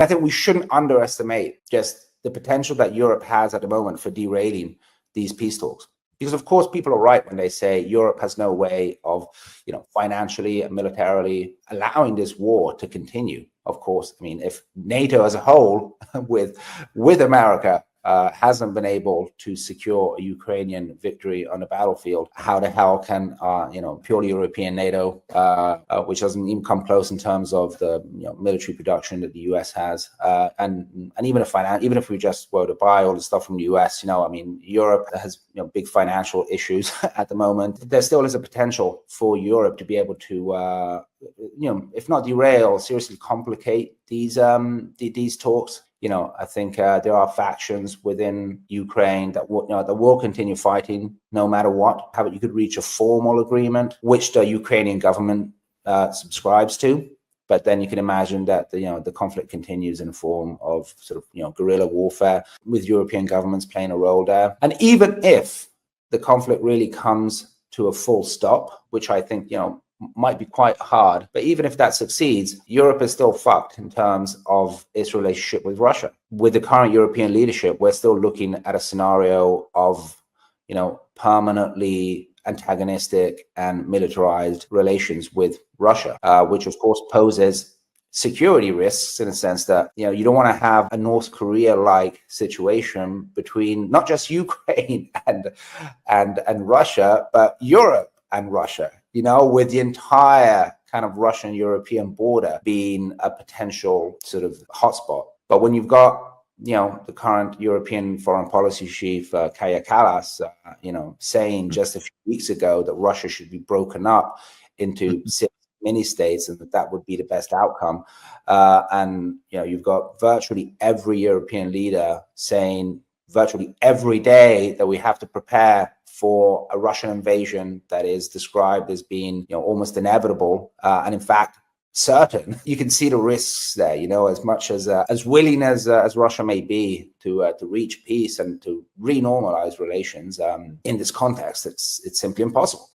I think we shouldn't underestimate just the potential that Europe has at the moment for derailing these peace talks. Because of course people are right when they say Europe has no way of, financially and militarily allowing this war to continue. Of course, I mean, if NATO as a whole, with America, hasn't been able to secure a Ukrainian victory on the battlefield, how the hell can purely European NATO, which doesn't even come close in terms of the military production that the US has, and even even if we just were to buy all the stuff from the US, I mean, Europe has big financial issues at the moment. There still is a potential for Europe to be able to if not derail, seriously complicate these talks. I think there are factions within Ukraine that will continue fighting no matter what. How about you could reach a formal agreement, which the Ukrainian government subscribes to, but then you can imagine that the conflict continues in the form of sort of guerrilla warfare with European governments playing a role there. And even if the conflict really comes to a full stop, which I think might be quite hard, but even if that succeeds, Europe is still fucked in terms of its relationship with Russia. With the current European leadership, we're still looking at a scenario of permanently antagonistic and militarized relations with Russia, which of course poses security risks in a sense that you don't want to have a North Korea-like situation between not just Ukraine and Russia, but Europe and Russia, with the entire kind of Russian-European border being a potential sort of hotspot. But when you've got the current European foreign policy chief, Kaja Kallas, saying just a few weeks ago that Russia should be broken up into six mini-states and that would be the best outcome. And you've got virtually every European leader saying virtually every day that we have to prepare for a Russian invasion that is described as being almost inevitable, and in fact certain. You can see the risks there, as much as willing as Russia may be to reach peace and to renormalize relations, in this context, it's simply impossible.